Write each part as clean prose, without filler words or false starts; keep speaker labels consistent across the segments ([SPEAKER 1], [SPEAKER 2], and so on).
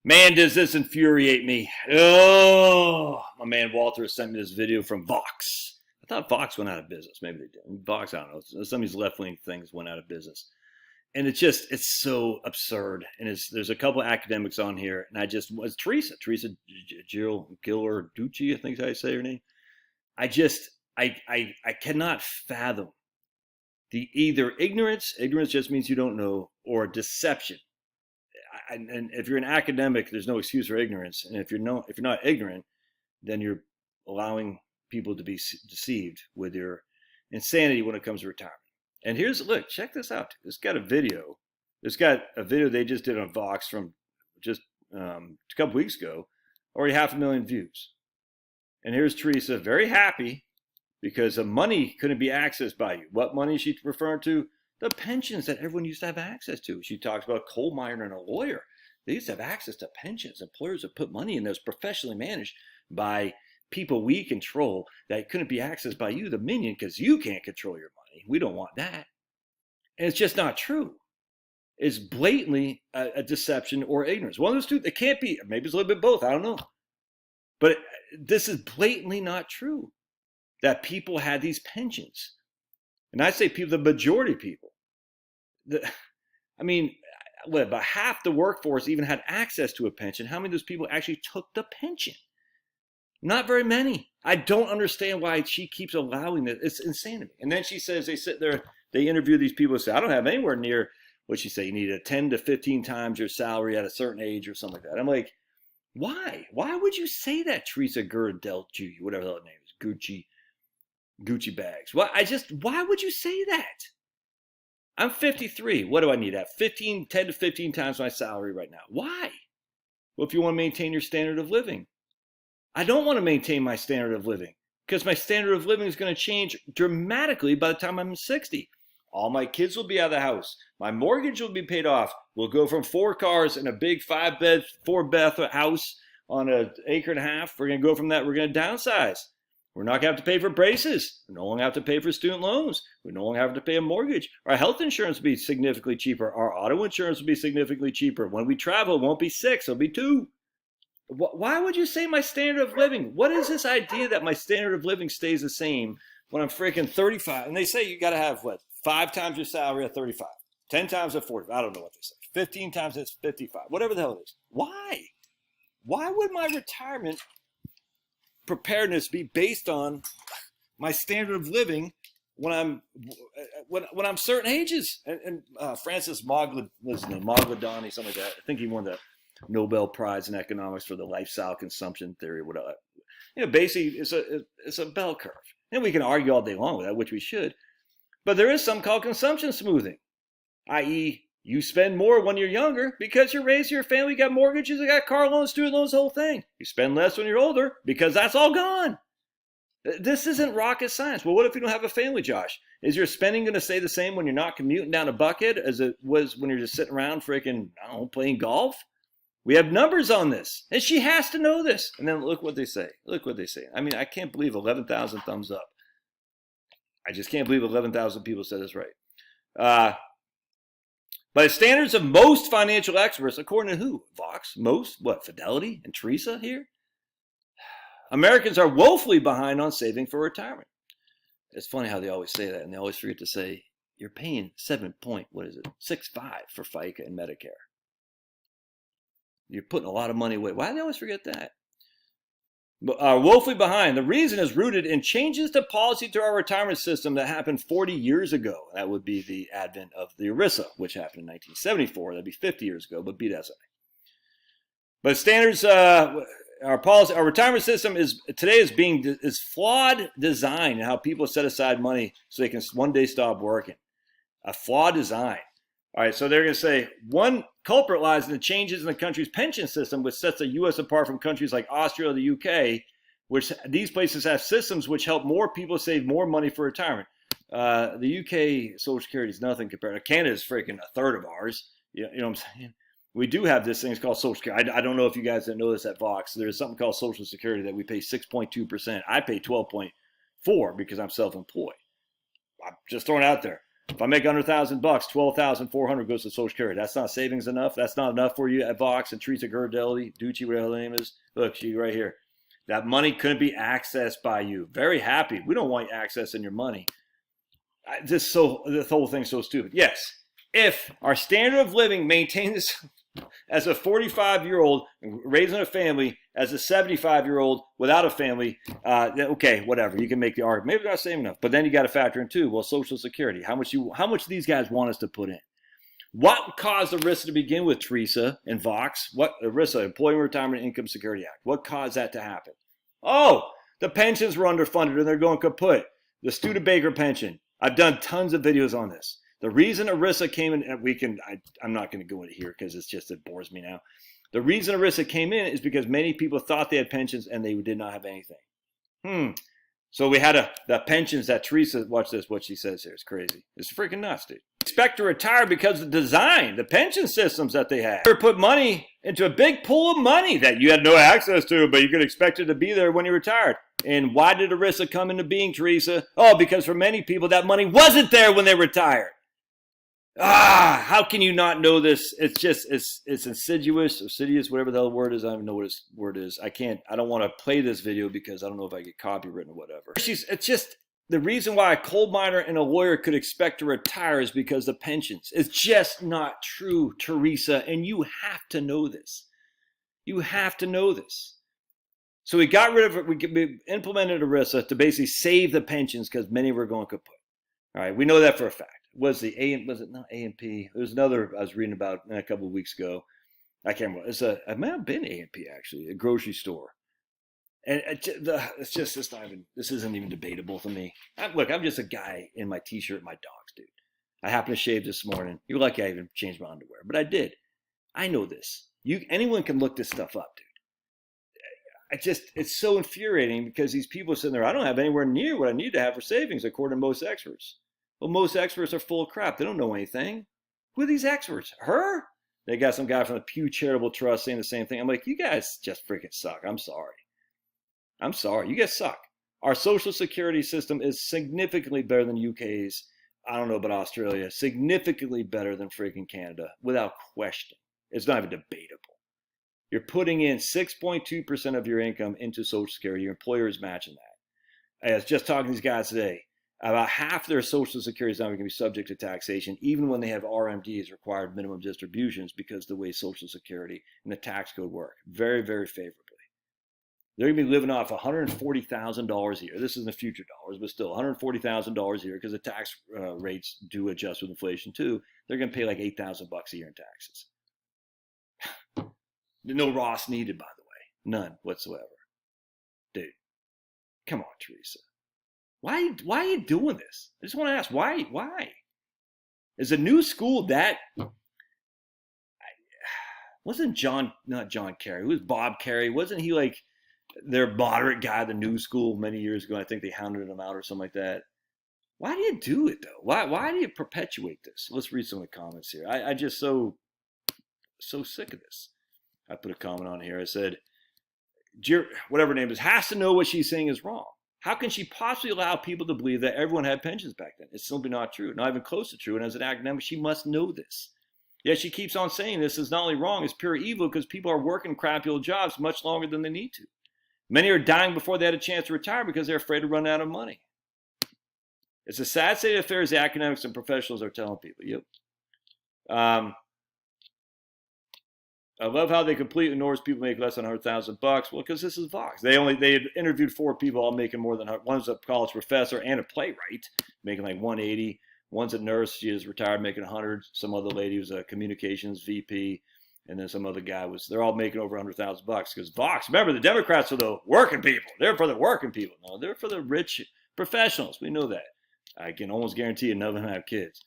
[SPEAKER 1] Man, does this infuriate me. Oh, my man Walter sent me this video from Vox. I thought Vox went out of business. Maybe they did. Vox, I don't know. Some of these left-wing things went out of business. And it's so absurd. And there's a couple of academics on here. And I just, was Teresa Jill Giller Ducci, I think is how you say her name. I cannot fathom the either ignorance just means you don't know, or deception. And if you're an academic, there's no excuse for ignorance. And if you're not ignorant, then you're allowing people to be deceived with your insanity when it comes to retirement. And look, check this out. It's got a video. It's got a video they just did on Vox from just a couple weeks ago, already 500,000 views. And here's Teresa, very happy because the money couldn't be accessed by you. What money is she referring to? The pensions that everyone used to have access to. She talks about a coal miner and a lawyer. They used to have access to pensions. Employers would put money in those professionally managed by people we control that couldn't be accessed by you, the minion, because you can't control your money. We don't want that. And it's just not true. It's blatantly a deception or ignorance. One of those two, it can't be. Maybe it's a little bit both. I don't know. But this is blatantly not true, that people had these pensions. And I say people, the majority of people. About half the workforce even had access to a pension. How many of those people actually took the pension? Not very many. I don't understand why she keeps allowing this. It's insanity. And then she says they sit there, they interview these people and say, I don't have anywhere near what she say. You need a 10 to 15 times your salary at a certain age or something like that. I'm like, why? Why would you say that, Teresa Gerdel-Ju, whatever the name is, Gucci bags? Why would you say that? I'm 53. What do I need? I have 10 to 15 times my salary right now. Why? Well, if you want to maintain your standard of living. I don't want to maintain my standard of living because my standard of living is going to change dramatically by the time I'm 60. All my kids will be out of the house. My mortgage will be paid off. We'll go from 4 cars and a big 5-bed, 4-bath house on an acre and a half. We're going to go from that. We're going to downsize. We're not going to have to pay for braces. We no longer have to pay for student loans. We no longer have to pay a mortgage. Our health insurance will be significantly cheaper. Our auto insurance will be significantly cheaper. When we travel, it won't be 6, it'll be 2. Why would you say my standard of living? What is this idea that my standard of living stays the same when I'm freaking 35? And they say you got to have, 5 times your salary at 35, 10 times at 40. I don't know what they say. 15 times at 55, whatever the hell it is. Why? Why would my retirement preparedness be based on my standard of living when I'm certain ages? And Francis Mogladani, something like that. I think he won the Nobel Prize in economics for the lifestyle consumption theory. Whatever. Basically, it's a bell curve, and we can argue all day long with that, which we should. But there is something called consumption smoothing, i.e., you spend more when you're younger because you're raising your family, you got mortgages, you got car loans, student loans, the whole thing. You spend less when you're older because that's all gone. This isn't rocket science. Well, what if you don't have a family, Josh? Is your spending going to stay the same when you're not commuting down to Buckhead as it was when you're just sitting around freaking, I don't know, playing golf? We have numbers on this, and she has to know this. And then look what they say. Look what they say. I mean, I can't believe 11,000 thumbs up. I just can't believe 11,000 people said this right. By the standards of most financial experts, according to who? Vox? Most? What? Fidelity and Teresa here? Americans are woefully behind on saving for retirement. It's funny how they always say that, and they always forget to say you're paying 7.65 for FICA and Medicare. You're putting a lot of money away. Why do they always forget that? Woefully behind. The reason is rooted in changes to policy to our retirement system that happened 40 years ago. That would be the advent of the ERISA, which happened in 1974. That'd be 50 years ago, but beat us. But standards, our retirement system is flawed design in how people set aside money so they can one day stop working. A flawed design. All right, so they're going to say one culprit lies in the changes in the country's pension system, which sets the U.S. apart from countries like Austria or the U.K., which these places have systems which help more people save more money for retirement. The U.K. Social Security is nothing compared to Canada's freaking a third of ours. You know what I'm saying? We do have this thing called Social Security. I don't know if you guys didn't know this at Vox. There's something called Social Security that we pay 6.2%. I pay 12.4% because I'm self-employed. I'm just throwing it out there. If I make $100,000, 12,400 goes to Social Security. That's not savings enough. That's not enough for you at Vox and Teresa Gerdelli, Ducci, whatever the name is. Look, she right here. That money couldn't be accessed by you. Very happy. We don't want you accessing your money. This whole thing's so stupid. Yes, if our standard of living maintains as a 45-year-old raising a family, as a 75-year-old without a family, okay, whatever. You can make the argument. Maybe they're not saving enough. But then you got to factor in too, well, Social Security. How much these guys want us to put in? What caused ERISA to begin with, Teresa and Vox? What ERISA, Employee Retirement Income Security Act? What caused that to happen? Oh, the pensions were underfunded and they're going kaput. The Studebaker pension. I've done tons of videos on this. The reason ERISA came in, I'm not going to go into here because it bores me now. The reason ERISA came in is because many people thought they had pensions and they did not have anything. So we had the pensions that Teresa, watch this, what she says here. It's crazy. It's freaking nuts, dude. Expect to retire because of the design, the pension systems that they had. They put money into a big pool of money that you had no access to, but you could expect it to be there when you retired. And why did ERISA come into being, Teresa? Oh, because for many people, that money wasn't there when they retired. How can you not know this? It's insidious, whatever the hell word is. I don't even know what this word is. I don't want to play this video because I don't know if I get copywritten or whatever. It's just the reason why a coal miner and a lawyer could expect to retire is because of pensions. It's just not true, Teresa, and you have to know this. You have to know this. So we got rid of it. We implemented ERISA to basically save the pensions because many were going kaput. All right, we know that for a fact. Was it not A&P? There was another I was reading about a couple of weeks ago. I can't remember. It might have been A&P actually, a grocery store. And this isn't even debatable to me. Look, I'm just a guy in my t-shirt and my dogs, dude. I happened to shave this morning. You're lucky I even changed my underwear, but I did. I know this. Anyone can look this stuff up, dude. It's so infuriating because these people are sitting there, I don't have anywhere near what I need to have for savings, according to most experts. Well, most experts are full of crap. They don't know anything. Who are these experts? Her? They got some guy from the Pew Charitable Trust saying the same thing. I'm like, you guys just freaking suck. I'm sorry. You guys suck. Our social security system is significantly better than UK's. I don't know about Australia. Significantly better than freaking Canada, without question. It's not even debatable. You're putting in 6.2% of your income into Social Security. Your employer is matching that. I was just talking to these guys today. About half their Social Security is now going to be subject to taxation, even when they have RMDs, required minimum distributions, because of the way Social Security and the tax code work. Very, very favorably. They're going to be living off $140,000 a year. This is in the future dollars, but still $140,000 a year because the tax rates do adjust with inflation too. They're going to pay like $8,000 a year in taxes. No Ross needed, by the way. None whatsoever. Dude, come on, Teresa. Why are you doing this? I just want to ask, why? Is the new school that... Wasn't not John Kerry, who was Bob Kerry? Wasn't he like their moderate guy, the new school, many years ago? I think they hounded him out or something like that. Why do you do it, though? Why do you perpetuate this? Let's read some of the comments here. I just so sick of this. I put a comment on here. I said, whatever her name is, has to know what she's saying is wrong. How can she possibly allow people to believe that everyone had pensions back then? It's simply not true, not even close to true. And as an academic, she must know this. Yet she keeps on saying this is not only wrong, it's pure evil because people are working crappy old jobs much longer than they need to. Many are dying before they had a chance to retire because they're afraid to run out of money. It's a sad state of affairs the academics and professionals are telling people. Yep. I love how they completely ignores people make less than $100,000. Well, because this is Vox. They had interviewed 4 people all making more than 100. One's a college professor and a playwright, making like 180. One's a nurse. She is retired, making 100. Some other lady was a communications VP, and then some other guy they're all making over $100,000 because Vox. Remember, the Democrats are the working people. They're for the working people. No, they're for the rich professionals. We know that. I can almost guarantee you none of them have kids.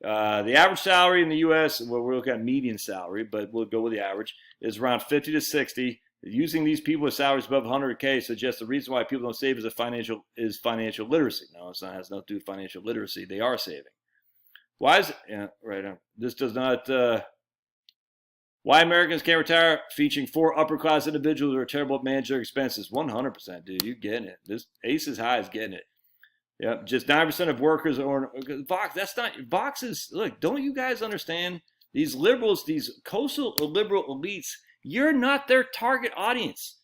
[SPEAKER 1] The average salary in the U.S., well, we're looking at median salary, but we'll go with the average, is around 50 to 60. Using these people with salaries above 100K suggests the reason why people don't save is financial literacy. No, it has nothing to do with financial literacy. They are saving. Why is it? Yeah, right. This does not. Why Americans can't retire? Featuring 4 upper-class individuals who are terrible at managing their expenses. 100%, dude. You getting it? This Ace is High is getting it. Yep, just 9% of workers are Vox. That's not Vox is look. Don't you guys understand? These liberals, these coastal liberal elites, you're not their target audience.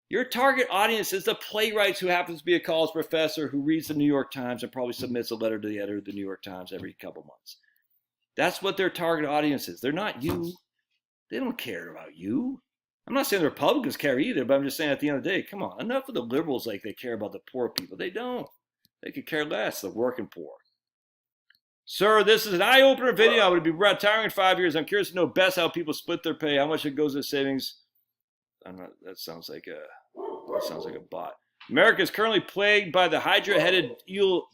[SPEAKER 1] Your target audience is the playwrights who happens to be a college professor who reads the New York Times and probably submits a letter to the editor of the New York Times every couple months. That's what their target audience is. They're not you. They don't care about you. I'm not saying the Republicans care either, but I'm just saying at the end of the day, come on, enough of the liberals like they care about the poor people. They don't. They could care less, the working poor. Sir, this is an eye-opener video. I would be retiring in 5 years. I'm curious to know best how people split their pay, how much it goes to savings. That sounds like a bot. America is currently plagued by the hydra-headed evil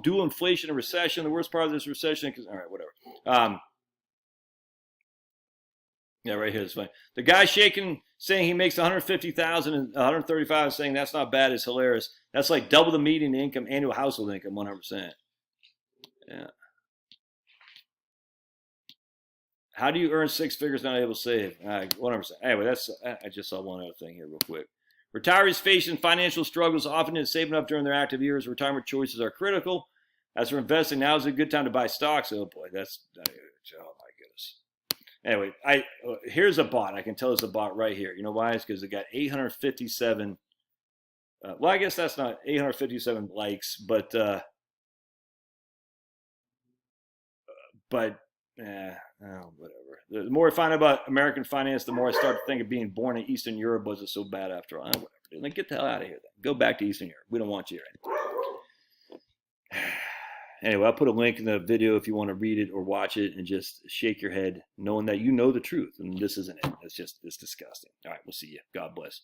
[SPEAKER 1] dual inflation and recession. The worst part of this recession, all right, whatever. Yeah, right here, it's funny. The guy shaking, saying he makes 150,000 and 135, saying that's not bad, is hilarious. That's like double the median income, annual household income, 100%. Yeah. How do you earn 6 figures not able to save? 100%. Anyway, I just saw one other thing here real quick. Retirees facing financial struggles often in saving up during their active years. Retirement choices are critical. As for investing, now is a good time to buy stocks. Oh boy, oh my goodness. Anyway, here's a bot. I can tell it's a bot right here. You know why? It's because it got 857. Well, I guess that's not 857 likes, but whatever. The more I find out about American finance, the more I start to think of being born in Eastern Europe wasn't so bad after all. Whatever. Like, get the hell out of here then. Go back to Eastern Europe. We don't want you here anymore. Anyway, I'll put a link in the video if you want to read it or watch it and just shake your head knowing that you know the truth. And this isn't it. It's disgusting. All right, we'll see you. God bless.